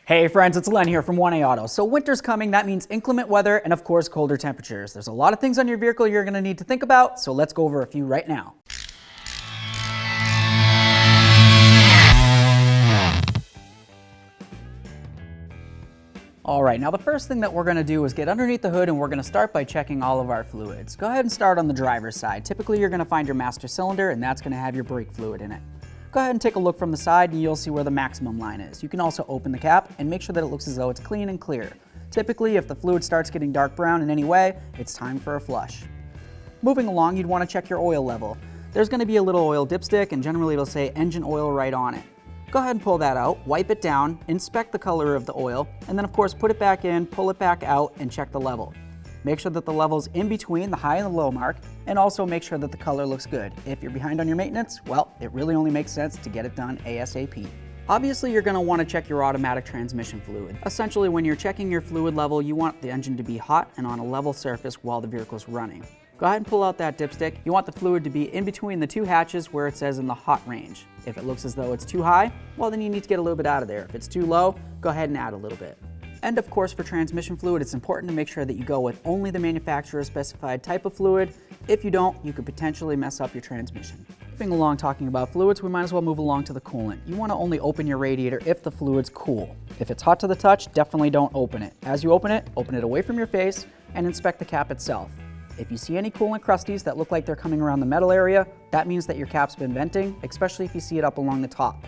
Hey friends, it's Len here from 1A Auto. So winter's coming, that means inclement weather and of course colder temperatures. There's a lot of things on your vehicle you're going to need to think about, so let's go over a few right now. Alright, now the first thing that we're going to do is get underneath the hood and we're going to start by checking all of our fluids. Go ahead and start on the driver's side. Typically you're going to find your master cylinder and that's going to have your brake fluid in it. Go ahead and take a look from the side and you'll see where the maximum line is. You can also open the cap and make sure that it looks as though it's clean and clear. Typically, if the fluid starts getting dark brown in any way, it's time for a flush. Moving along, you'd want to check your oil level. There's going to be a little oil dipstick and generally it'll say engine oil right on it. Go ahead and pull that out, wipe it down, inspect the color of the oil, and then of course put it back in, pull it back out, and check the level. Make sure that the level's in between the high and the low mark, and also make sure that the color looks good. If you're behind on your maintenance, well, it really only makes sense to get it done ASAP. Obviously, you're going to want to check your automatic transmission fluid. Essentially, when you're checking your fluid level, you want the engine to be hot and on a level surface while the vehicle's running. Go ahead and pull out that dipstick. You want the fluid to be in between the two hatches where it says in the hot range. If it looks as though it's too high, well then you need to get a little bit out of there. If it's too low, go ahead and add a little bit. And of course, for transmission fluid, it's important to make sure that you go with only the manufacturer's specified type of fluid. If you don't, you could potentially mess up your transmission. Moving along talking about fluids, we might as well move along to the coolant. You want to only open your radiator if the fluid's cool. If it's hot to the touch, definitely don't open it. As you open it away from your face and inspect the cap itself. If you see any coolant crusties that look like they're coming around the metal area, that means that your cap's been venting, especially if you see it up along the top.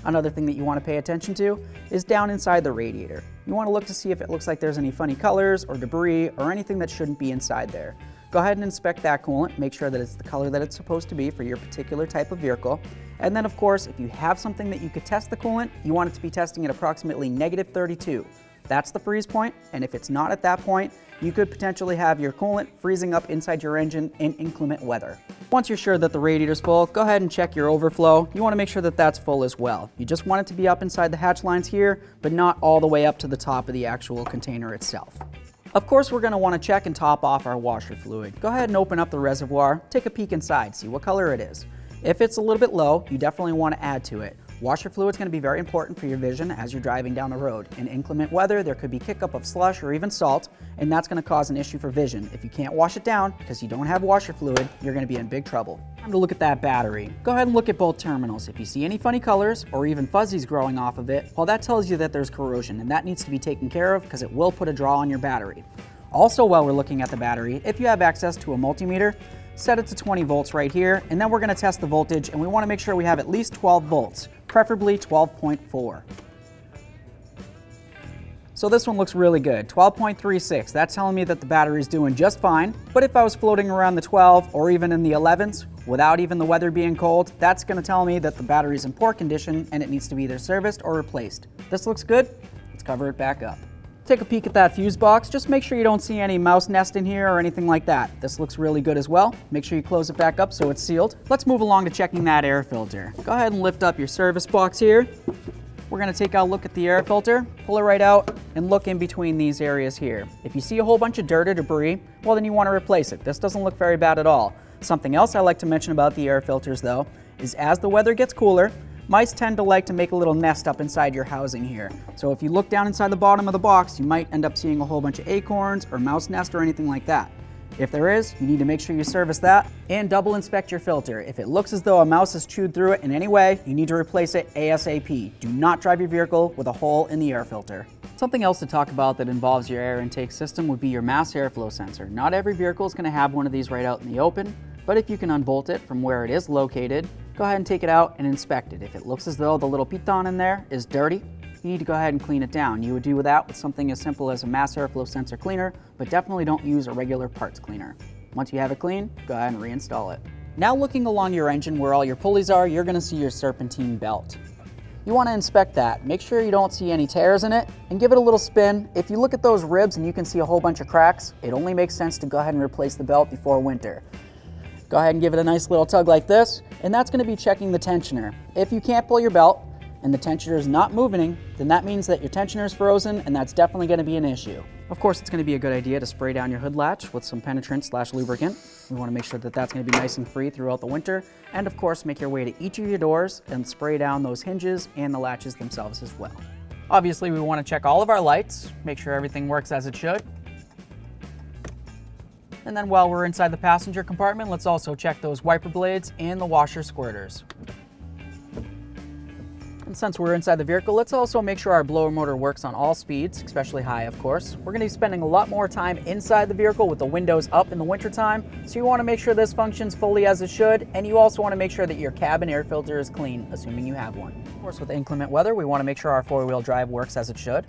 Another thing that you want to pay attention to is down inside the radiator. You want to look to see if it looks like there's any funny colors or debris or anything that shouldn't be inside there. Go ahead and inspect that coolant, make sure that it's the color that it's supposed to be for your particular type of vehicle. And then of course, if you have something that you could test the coolant, you want it to be testing at approximately -32. That's the freeze point, and if it's not at that point, you could potentially have your coolant freezing up inside your engine in inclement weather. Once you're sure that the radiator's full, go ahead and check your overflow. You want to make sure that that's full as well. You just want it to be up inside the hatch lines here, but not all the way up to the top of the actual container itself. Of course, we're going to want to check and top off our washer fluid. Go ahead and open up the reservoir, take a peek inside, see what color it is. If it's a little bit low, you definitely want to add to it. Washer fluid is going to be very important for your vision as you're driving down the road. In inclement weather, there could be kick-up of slush or even salt, and that's going to cause an issue for vision. If you can't wash it down because you don't have washer fluid, you're going to be in big trouble. Time to look at that battery. Go ahead and look at both terminals. If you see any funny colors or even fuzzies growing off of it, well, that tells you that there's corrosion, and that needs to be taken care of because it will put a draw on your battery. Also, while we're looking at the battery, if you have access to a multimeter, set it to 20 volts right here, and then we're going to test the voltage, and we want to make sure we have at least 12 volts, preferably 12.4. So this one looks really good, 12.36. That's telling me that the battery's doing just fine, but if I was floating around the 12 or even in the 11s, without even the weather being cold, that's going to tell me that the battery's in poor condition and it needs to be either serviced or replaced. This looks good, let's cover it back up. Take a peek at that fuse box. Just make sure you don't see any mouse nest in here or anything like that. This looks really good as well. Make sure you close it back up so it's sealed. Let's move along to checking that air filter. Go ahead and lift up your service box here. We're going to take a look at the air filter, pull it right out, and look in between these areas here. If you see a whole bunch of dirt or debris, well then you want to replace it. This doesn't look very bad at all. Something else I like to mention about the air filters though, is as the weather gets cooler, mice tend to like to make a little nest up inside your housing here. So if you look down inside the bottom of the box, you might end up seeing a whole bunch of acorns or mouse nest or anything like that. If there is, you need to make sure you service that and double inspect your filter. If it looks as though a mouse has chewed through it in any way, you need to replace it ASAP. Do not drive your vehicle with a hole in the air filter. Something else to talk about that involves your air intake system would be your mass airflow sensor. Not every vehicle is going to have one of these right out in the open, but if you can unbolt it from where it is located, go ahead and take it out and inspect it. If it looks as though the little piton in there is dirty, you need to go ahead and clean it down. You would do that with something as simple as a mass airflow sensor cleaner, but definitely don't use a regular parts cleaner. Once you have it clean, go ahead and reinstall it. Now looking along your engine where all your pulleys are, you're going to see your serpentine belt. You want to inspect that. Make sure you don't see any tears in it and give it a little spin. If you look at those ribs and you can see a whole bunch of cracks, it only makes sense to go ahead and replace the belt before winter. Go ahead and give it a nice little tug like this, and that's going to be checking the tensioner. If you can't pull your belt and the tensioner is not moving, then that means that your tensioner is frozen, and that's definitely going to be an issue. Of course, it's going to be a good idea to spray down your hood latch with some penetrant/lubricant. We want to make sure that that's going to be nice and free throughout the winter. And of course, make your way to each of your doors and spray down those hinges and the latches themselves as well. Obviously, we want to check all of our lights, make sure everything works as it should. And then while we're inside the passenger compartment, let's also check those wiper blades and the washer squirters. And since we're inside the vehicle, let's also make sure our blower motor works on all speeds, especially high, of course. We're going to be spending a lot more time inside the vehicle with the windows up in the wintertime, so you want to make sure this functions fully as it should, and you also want to make sure that your cabin air filter is clean, assuming you have one. Of course, with inclement weather, we want to make sure our four-wheel drive works as it should.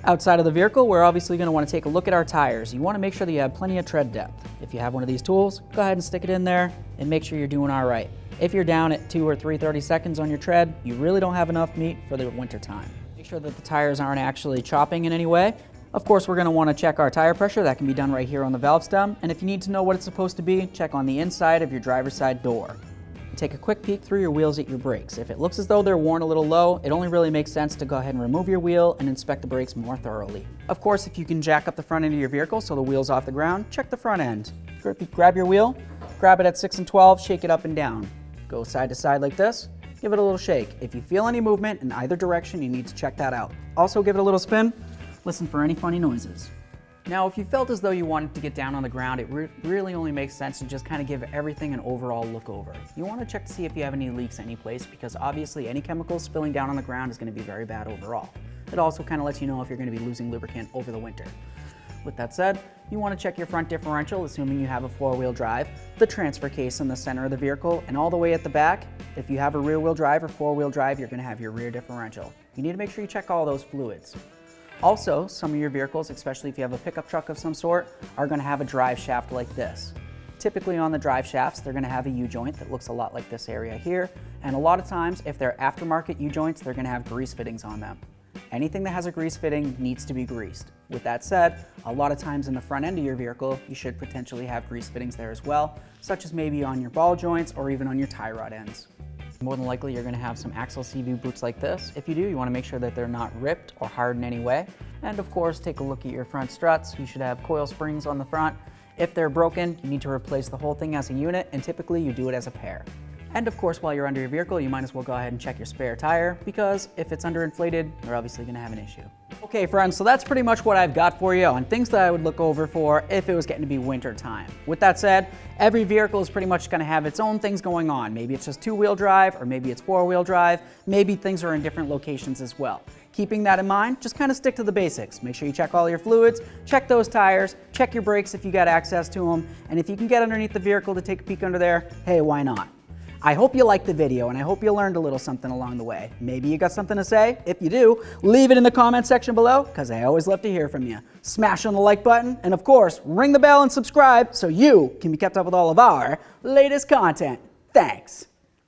Outside of the vehicle, we're obviously going to want to take a look at our tires. You want to make sure that you have plenty of tread depth. If you have one of these tools, go ahead and stick it in there and make sure you're doing all right. If you're down at 2 or 3 30-seconds on your tread, you really don't have enough meat for the winter time. Make sure that the tires aren't actually chopping in any way. Of course, we're going to want to check our tire pressure. That can be done right here on the valve stem. And if you need to know what it's supposed to be, check on the inside of your driver's side door. Take a quick peek through your wheels at your brakes. If it looks as though they're worn a little low, it only really makes sense to go ahead and remove your wheel and inspect the brakes more thoroughly. Of course, if you can jack up the front end of your vehicle so the wheel's off the ground, check the front end. Grab your wheel, grab it at 6 and 12, shake it up and down. Go side to side like this, give it a little shake. If you feel any movement in either direction, you need to check that out. Also give it a little spin, listen for any funny noises. Now, if you felt as though you wanted to get down on the ground, it really only makes sense to just kind of give everything an overall look over. You want to check to see if you have any leaks any place, because obviously any chemicals spilling down on the ground is going to be very bad overall. It also kind of lets you know if you're going to be losing lubricant over the winter. With that said, you want to check your front differential, assuming you have a four-wheel drive, the transfer case in the center of the vehicle, and all the way at the back. If you have a rear-wheel drive or four-wheel drive, you're going to have your rear differential. You need to make sure you check all those fluids. Also, some of your vehicles, especially if you have a pickup truck of some sort, are going to have a drive shaft like this. Typically on the drive shafts, they're going to have a U-joint that looks a lot like this area here, and a lot of times, if they're aftermarket U-joints, they're going to have grease fittings on them. Anything that has a grease fitting needs to be greased. With that said, a lot of times in the front end of your vehicle, you should potentially have grease fittings there as well, such as maybe on your ball joints or even on your tie rod ends. More than likely, you're going to have some axle CV boots like this. If you do, you want to make sure that they're not ripped or hard in any way. And of course, take a look at your front struts. You should have coil springs on the front. If they're broken, you need to replace the whole thing as a unit, and typically you do it as a pair. And of course, while you're under your vehicle, you might as well go ahead and check your spare tire, because if it's underinflated, you're obviously going to have an issue. Okay friends, so that's pretty much what I've got for you on things that I would look over for if it was getting to be winter time. With that said, every vehicle is pretty much going to have its own things going on. Maybe it's just two-wheel drive, or maybe it's four-wheel drive. Maybe things are in different locations as well. Keeping that in mind, just kind of stick to the basics. Make sure you check all your fluids, check those tires, check your brakes if you got access to them, and if you can get underneath the vehicle to take a peek under there, hey, why not? I hope you liked the video, and I hope you learned a little something along the way. Maybe you got something to say. If you do, leave it in the comment section below, because I always love to hear from you. Smash on the like button, and of course, ring the bell and subscribe so you can be kept up with all of our latest content. Thanks.